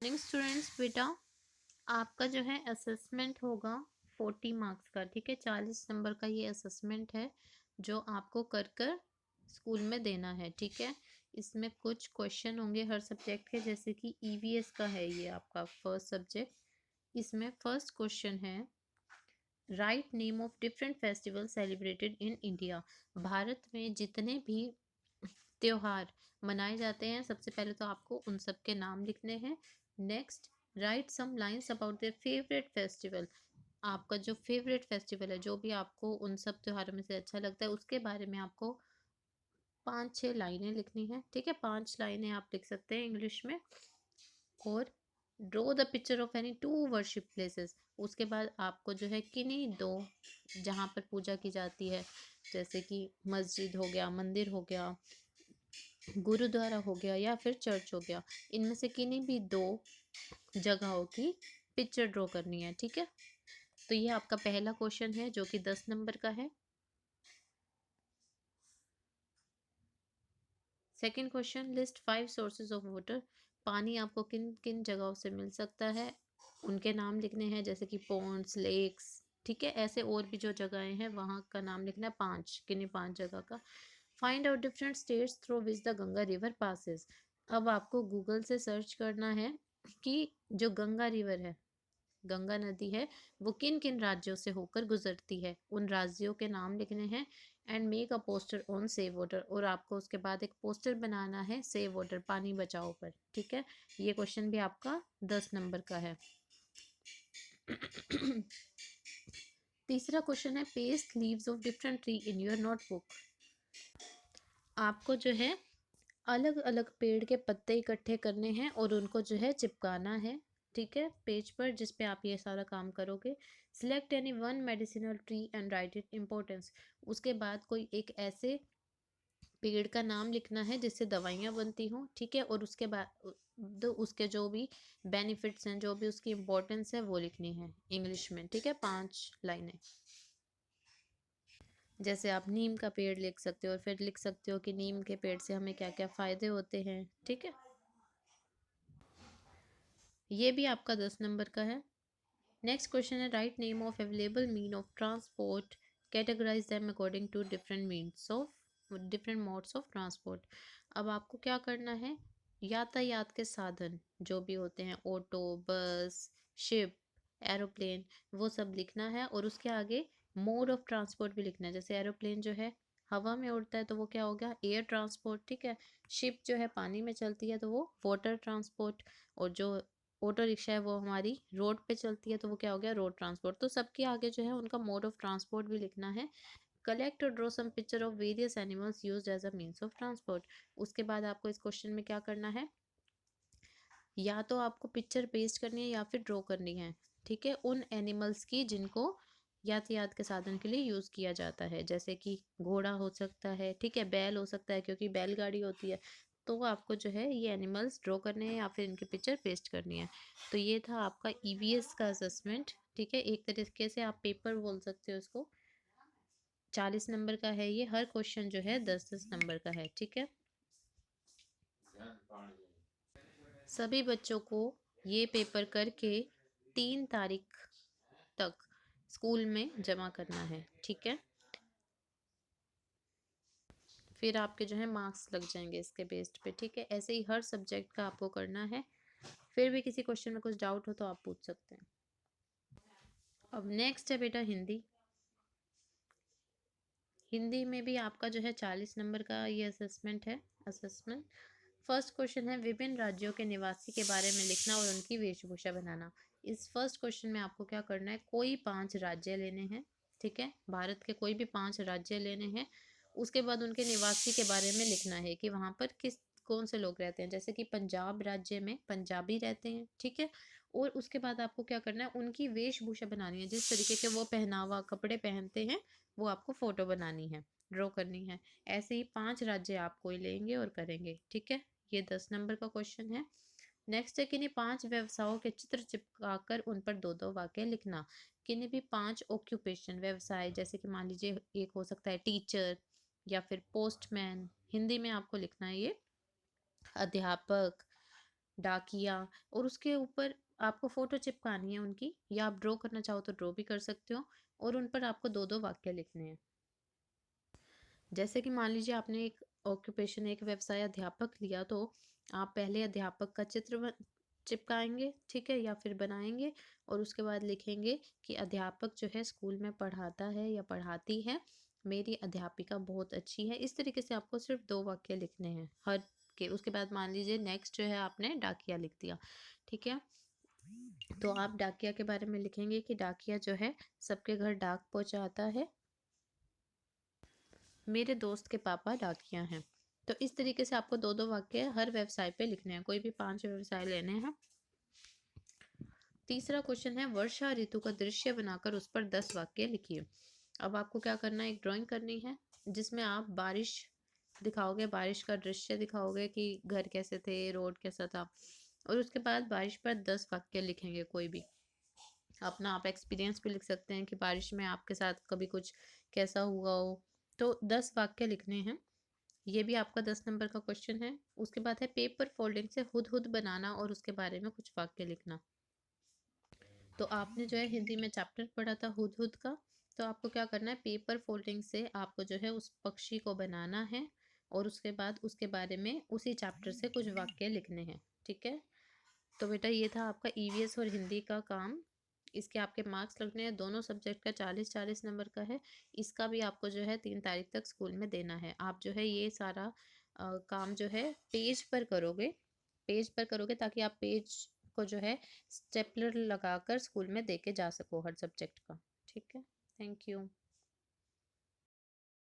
Morning students, बेटा आपका जो है असेसमेंट होगा 40 मार्क्स का। ठीक है, 40 नंबर का ये असेसमेंट है जो आपको कर कर स्कूल में देना है। ठीक है, इसमें कुछ क्वेश्चन होंगे हर सब्जेक्ट के, जैसे कि ईवीएस का है ये आपका फर्स्ट सब्जेक्ट। इसमें फर्स्ट क्वेश्चन है, write name of different festival celebrated in India. Bharat में जितने भी त्योहार मनाए जाते हैं, सबसे पहले तो आपको उन सब के नाम लिखने हैं। Next, write some lines about their favourite festival. आपका जो फेवरेट फेस्टिवल है, जो भी आपको उन सब त्योहारों में से अच्छा लगता है, उसके बारे में आपको 5-6 लाइनें लिखनी है। ठीक है, 5 लाइनें आप लिख सकते हैं इंग्लिश में। और draw the picture of any two worship places. उसके बाद आपको जो है किन्हीं दो जहाँ पर पूजा की जाती है, जैसे कि मस्जिद हो गया, मंदिर हो गया, गुरुद्वारा हो गया या फिर चर्च हो गया, इनमें से किन्हीं भी दो जगहों की पिक्चर ड्रॉ करनी है। ठीक है, तो ये आपका पहला क्वेश्चन है जो कि 10 नंबर का है। Second question, list 5 sources of water. पानी आपको किन किन जगहों से मिल सकता है, उनके नाम लिखने हैं, जैसे कि पॉन्ड्स, लेक्स। ठीक है, ऐसे और भी जो जगहें हैं वहाँ का नाम लिखना है, 5 किन्हीं 5 जगह का। Find out different states through which the Ganga river passes. अब आपको गूगल से सर्च करना है कि जो गंगा रिवर है, गंगा नदी है, वो किन किन राज्यों से होकर गुजरती है, उन राज्यों के नाम लिखने हैं। And make a poster on save water. और आपको उसके बाद एक पोस्टर बनाना है सेव वाटर, पानी बचाओ पर। ठीक है, ये क्वेश्चन भी आपका 10 नंबर का है। तीसरा क्वेश्चन है, paste leaves of different tree in your notebook. आपको जो है अलग अलग पेड़ के पत्ते इकट्ठे करने हैं और उनको जो है चिपकाना है। ठीक है, पेज पर जिस पे आप ये सारा काम करोगे। Select any one medicinal tree and right it importance. उसके बाद कोई एक ऐसे पेड़ का नाम लिखना है जिससे दवाइयाँ बनती हों। ठीक है, और उसके बाद तो उसके जो भी बेनिफिट्स हैं, जो भी उसकी इम्पोर्टेंस है, वो लिखनी है इंग्लिश में। ठीक है, 5 लाइनें। जैसे आप नीम का पेड़ लिख सकते हो और फिर लिख सकते हो कि नीम के पेड़ से हमें क्या क्या फ़ायदे होते हैं। ठीक है, ये भी आपका 10 नंबर का है। नेक्स्ट क्वेश्चन है, write name of available mean of transport, categorise them according to different modes of transport. अब आपको क्या करना है, यातायात के साधन जो भी होते हैं, ऑटो, बस, शिप, एरोप्लेन, वो सब लिखना है। और उसके आगे मोड ऑफ ट्रांसपोर्ट भी लिखना है। जैसे एरोप्लेन जो है हवा में उड़ता है तो वो क्या हो गया, एयर ट्रांसपोर्ट। ठीक है, शिप जो है पानी में चलती है तो वो वाटर ट्रांसपोर्ट। और जो ऑटो रिक्शा है वो हमारी रोड पे चलती है तो वो क्या हो गया, रोड ट्रांसपोर्ट। तो सबके आगे जो है उनका मोड ऑफ ट्रांसपोर्ट भी लिखना है। कलेक्ट और draw some picture of various animals used as a means of transport. उसके बाद आपको इस क्वेश्चन में क्या करना है, या तो आपको पिक्चर पेस्ट करनी है या फिर ड्रॉ करनी है। ठीक है, उन एनिमल्स की जिनको यातायात के साधन के लिए यूज़ किया जाता है, जैसे कि घोड़ा हो सकता है, ठीक है, बैल हो सकता है क्योंकि बैलगाड़ी होती है। तो वो आपको जो है ये एनिमल्स ड्रॉ करने हैं या फिर इनकी पिक्चर पेस्ट करनी है। तो ये था आपका ईवीएस का असेसमेंट। ठीक है, एक तरीके से आप पेपर बोल सकते हो इसको। 40 नंबर का है ये, हर क्वेश्चन जो है 10-10 नंबर का है। ठीक है, सभी बच्चों को ये पेपर करके 3 तारीख तक स्कूल में जमा करना है। ठीक है, फिर आपके जो है मार्क्स लग जाएंगे इसके बेस्ड पे। ठीक है, ऐसे ही हर सब्जेक्ट का आपको करना है। फिर भी किसी क्वेश्चन में कुछ डाउट हो तो आप पूछ सकते हैं। अब नेक्स्ट है बेटा हिंदी। हिंदी में भी आपका जो है 40 नंबर का ये असेसमेंट। फर्स्ट क्वेश्चन है, विभिन्न राज्यों के निवासी के बारे में लिखना और उनकी वेशभूषा बनाना। इस फर्स्ट क्वेश्चन में आपको क्या करना है, कोई 5 राज्य लेने हैं। ठीक है, भारत के कोई भी 5 राज्य लेने हैं। उसके बाद उनके निवासी के बारे में लिखना है कि वहाँ पर कौन से लोग रहते हैं। जैसे कि पंजाब राज्य में पंजाबी रहते हैं। ठीक है, और उसके बाद आपको क्या करना है, उनकी वेशभूषा बनानी है, जिस तरीके के वो पहनावा कपड़े पहनते हैं वो आपको फोटो बनानी है, ड्रॉ करनी है। ऐसे ही 5 राज्य आप कोई लेंगे और करेंगे। ठीक है, ये 10 नंबर का क्वेश्चन है। नेक्स्ट है, किन्हीं 5 व्यवसायों के चित्र चिपकाकर उन पर 2-2 वाक्य लिखना। किन्हीं भी 5 ऑक्यूपेशन व्यवसाय, जैसे कि मान लीजिए एक हो सकता है टीचर या फिर पोस्टमैन, हिंदी में आपको लिखना है ये, अध्यापक, डाकिया, और उसके ऊपर आपको फ़ोटो चिपकानी है उनकी, या आप ड्रॉ करना चाहो तो ड्रॉ भी कर सकते हो, और उन पर आपको 2-2 वाक्य लिखने हैं। जैसे कि मान लीजिए आपने एक ऑक्यूपेशन, एक व्यवसाय अध्यापक लिया, तो आप पहले अध्यापक का चित्र चिपकाएंगे, ठीक है, या फिर बनाएंगे, और उसके बाद लिखेंगे कि अध्यापक जो है स्कूल में पढ़ाता है या पढ़ाती है, मेरी अध्यापिका बहुत अच्छी है। इस तरीके से आपको सिर्फ 2 वाक्य लिखने हैं हर के। उसके बाद मान लीजिए नेक्स्ट जो है आपने डाकिया लिख दिया, ठीक है, तो आप डाकिया के बारे में लिखेंगे कि डाकिया जो है सबके घर डाक पहुंचाता है, मेरे दोस्त के पापा डाकिया हैं। तो इस तरीके से आपको 2-2 वाक्य हर व्यवसाय पे लिखने हैं, कोई भी 5 व्यवसाय लेने हैं। तीसरा क्वेश्चन है, वर्षा ऋतु का दृश्य बनाकर उस पर 10 वाक्य लिखिए। अब आपको क्या करना है, एक ड्राइंग करनी है जिसमें आप बारिश दिखाओगे, बारिश का दृश्य दिखाओगे कि घर कैसे थे, रोड कैसा था, और उसके बाद बारिश पर 10 वाक्य लिखेंगे, कोई भी अपना आप एक्सपीरियंस भी लिख सकते हैं कि बारिश में आपके साथ कभी कुछ कैसा हुआ हो। तो 10 वाक्य लिखने हैं, ये भी आपका 10 नंबर का क्वेश्चन है। उसके बाद है पेपर फोल्डिंग से हुद हुद बनाना और उसके बारे में कुछ वाक्य लिखना। तो आपने जो है हिंदी में चैप्टर पढ़ा था हुद हुद का, तो आपको क्या करना है, पेपर फोल्डिंग से आपको जो है उस पक्षी को बनाना है, और उसके बाद उसके बारे में उसी चैप्टर से कुछ वाक्य लिखने हैं, ठीक है। तो बेटा ये था आपका ईवीएस और हिंदी का काम। इसके आपके मार्क्स लगने हैं, दोनों सब्जेक्ट का 40-40 नंबर का है। इसका भी आपको जो है 3 तारीख तक स्कूल में देना है। आप जो है ये सारा काम जो है पेज पर करोगे, पेज पर करोगे ताकि आप पेज को जो है स्टेपलर लगाकर स्कूल में दे के जा सको हर सब्जेक्ट का, ठीक है। Thank you.